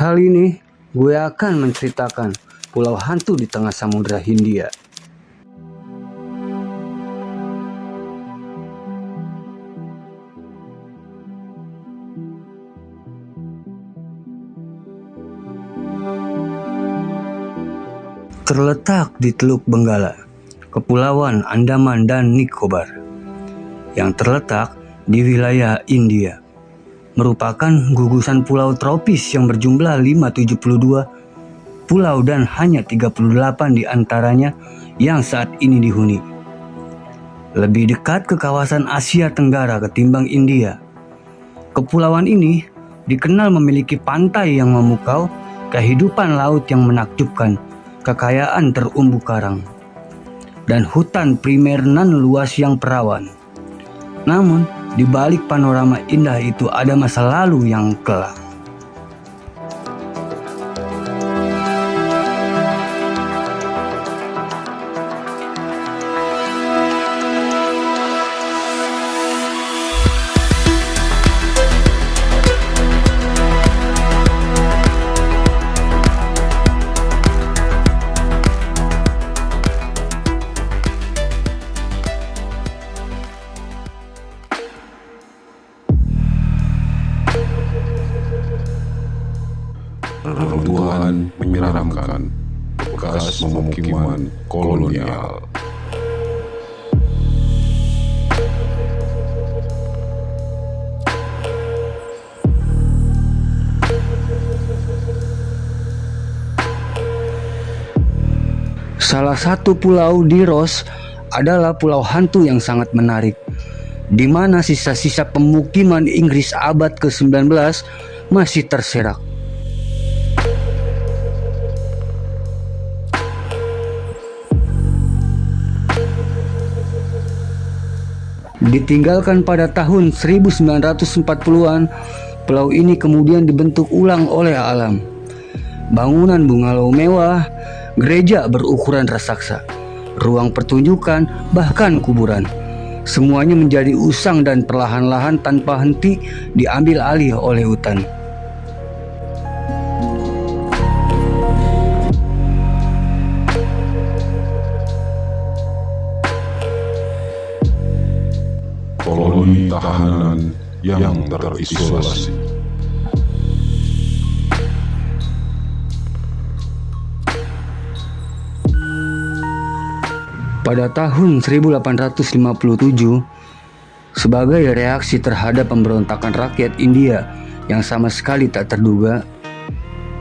Kali ini gue akan menceritakan pulau hantu di tengah Samudra Hindia. Terletak di Teluk Benggala, Kepulauan Andaman dan Nicobar, yang terletak di wilayah India, merupakan gugusan pulau tropis yang berjumlah 572 pulau dan hanya 38 diantaranya yang saat ini dihuni. Lebih dekat ke kawasan Asia Tenggara ketimbang India. Kepulauan ini dikenal memiliki pantai yang memukau, kehidupan laut yang menakjubkan, kekayaan terumbu karang, dan hutan primer nan luas yang perawan. Namun, di balik panorama indah itu ada masa lalu yang kelam. Reruntuhan menyeramkan bekas pemukiman kolonial. Salah satu pulau di Ross adalah pulau hantu yang sangat menarik, di mana sisa-sisa pemukiman Inggris abad ke-19 masih terserak. Ditinggalkan pada tahun 1940-an, pulau ini kemudian dibentuk ulang oleh alam. Bangunan bungalow mewah, gereja berukuran raksasa, ruang pertunjukan, bahkan kuburan. Semuanya menjadi usang dan perlahan-lahan tanpa henti diambil alih oleh hutan. Koloni tahanan yang terisolasi. Pada tahun 1857, sebagai reaksi terhadap pemberontakan rakyat India yang sama sekali tak terduga,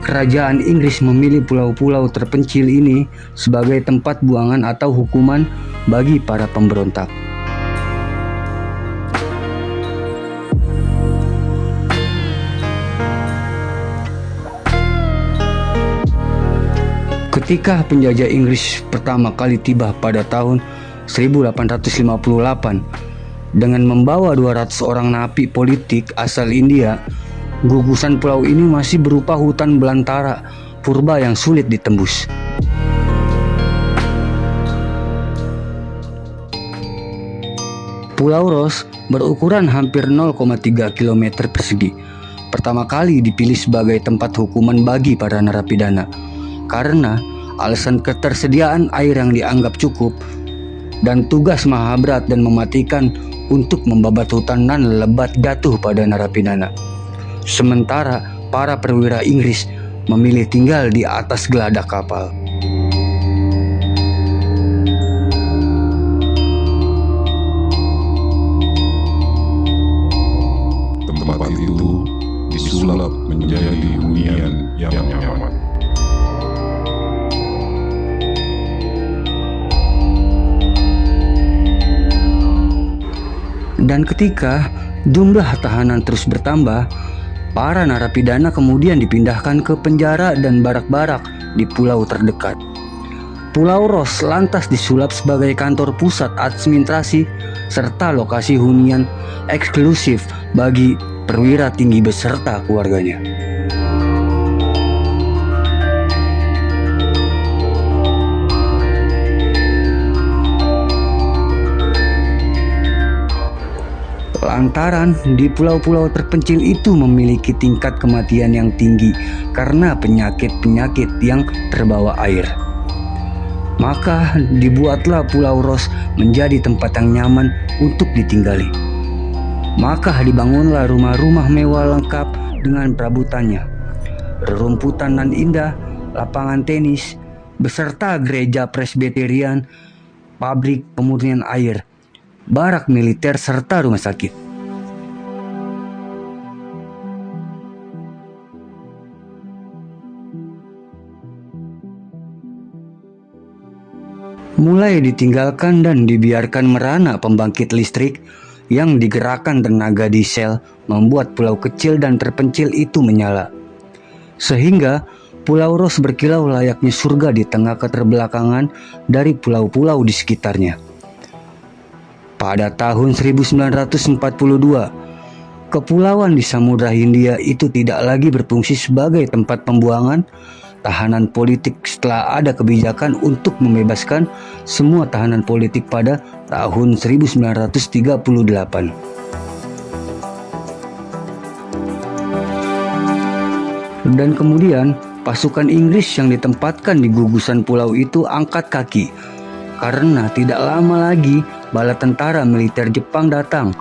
kerajaan Inggris memilih pulau-pulau terpencil ini sebagai tempat buangan atau hukuman bagi para pemberontak. Ketika penjajah Inggris pertama kali tiba pada tahun 1858 dengan membawa 200 orang napi politik asal India, gugusan pulau ini masih berupa hutan belantara purba yang sulit ditembus. Pulau Ross berukuran hampir 0,3 km persegi. Pertama kali dipilih sebagai tempat hukuman bagi para narapidana karena alasan ketersediaan air yang dianggap cukup dan tugas maha berat dan mematikan untuk membabat hutan nan lebat jatuh pada narapidana. Sementara para perwira Inggris memilih tinggal di atas geladak kapal. Tempat itu disulap menjadi hunian yang nyaman. Dan ketika jumlah tahanan terus bertambah, para narapidana kemudian dipindahkan ke penjara dan barak-barak di pulau terdekat. Pulau Ross lantas disulap sebagai kantor pusat administrasi serta lokasi hunian eksklusif bagi perwira tinggi beserta keluarganya. lantaran di pulau-pulau terpencil itu memiliki tingkat kematian yang tinggi karena penyakit-penyakit yang terbawa air. Maka dibuatlah Pulau Ros menjadi tempat yang nyaman untuk ditinggali. Maka dibangunlah rumah-rumah mewah lengkap dengan perabotannya, rerumputan nan indah, lapangan tenis, beserta gereja presbyterian, pabrik pemurnian air, barak militer serta rumah sakit. Mulai ditinggalkan dan dibiarkan merana pembangkit listrik yang digerakkan tenaga diesel membuat pulau kecil dan terpencil itu menyala. Sehingga Pulau Ros berkilau layaknya surga di tengah keterbelakangan dari pulau-pulau di sekitarnya. Pada tahun 1942, kepulauan di Samudra Hindia itu tidak lagi berfungsi sebagai tempat pembuangan tahanan politik setelah ada kebijakan untuk membebaskan semua tahanan politik pada tahun 1938. Dan kemudian pasukan Inggris yang ditempatkan di gugusan pulau itu angkat kaki karena tidak lama lagi bala tentara militer Jepang datang.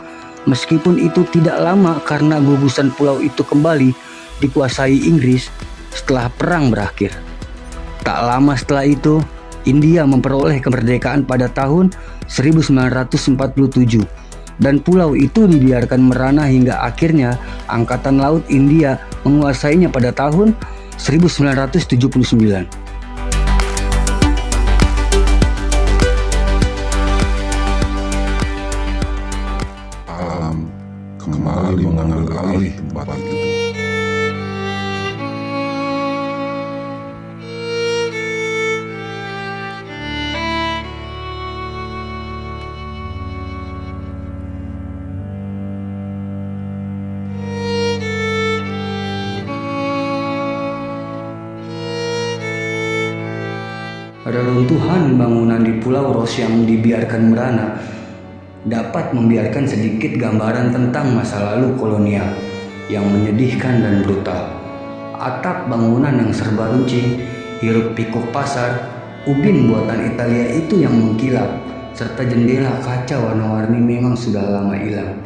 Meskipun itu tidak lama karena gugusan pulau itu kembali dikuasai Inggris setelah perang berakhir. Tak lama setelah itu, India memperoleh kemerdekaan pada tahun 1947 dan pulau itu dibiarkan merana hingga akhirnya Angkatan Laut India menguasainya pada tahun 1979. Alam kembali mengambil alih tempat itu. Reruntuhan bangunan di Pulau Ros yang dibiarkan merana dapat membiarkan sedikit gambaran tentang masa lalu kolonial yang menyedihkan dan brutal. Atap bangunan yang serba runcing, hiruk pikuk pasar, ubin buatan Italia itu yang mengkilap, serta jendela kaca warna-warni memang sudah lama hilang.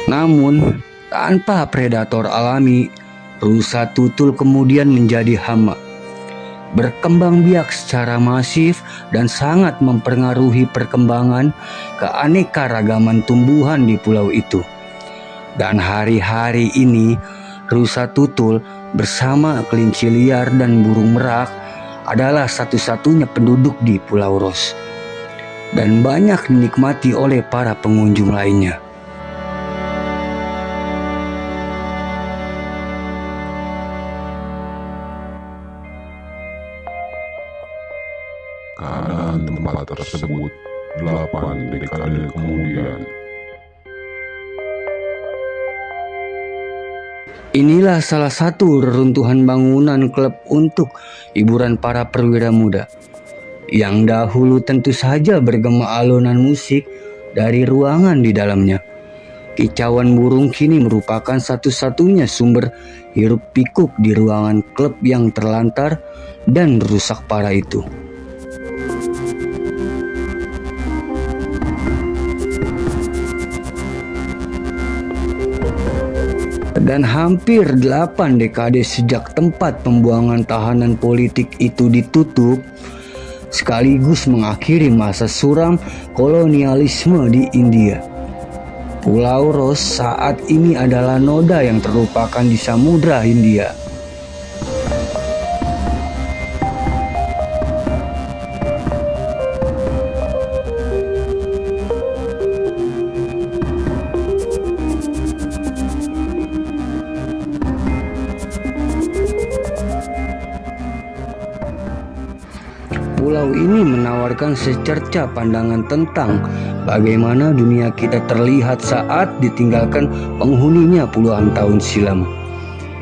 Namun, tanpa predator alami, rusa tutul kemudian menjadi hama. Berkembang biak secara masif dan sangat mempengaruhi perkembangan keanekaragaman tumbuhan di pulau itu. Dan hari-hari ini, rusa tutul bersama kelinci liar dan burung merak adalah satu-satunya penduduk di Pulau Ros. Dan banyak dinikmati oleh para pengunjung lainnya. Keadaan tempat tersebut 8 dekade kemudian. Inilah salah satu reruntuhan bangunan klub untuk hiburan para perwira muda, yang dahulu tentu saja bergema alunan musik dari ruangan di dalamnya. Kicauan burung kini merupakan satu-satunya sumber hiruk pikuk di ruangan klub yang terlantar dan rusak parah itu. Dan hampir 8 dekade sejak tempat pembuangan tahanan politik itu ditutup, sekaligus mengakhiri masa suram kolonialisme di India. Pulau Ros saat ini adalah noda yang terlupakan di Samudra Hindia. Pulau ini menawarkan secerca pandangan tentang bagaimana dunia kita terlihat saat ditinggalkan penghuninya puluhan tahun silam,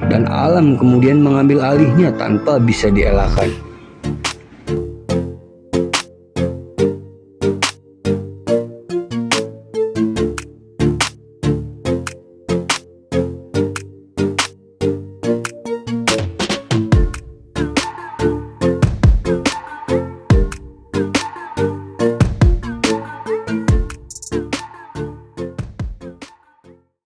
dan alam kemudian mengambil alihnya tanpa bisa dielakkan.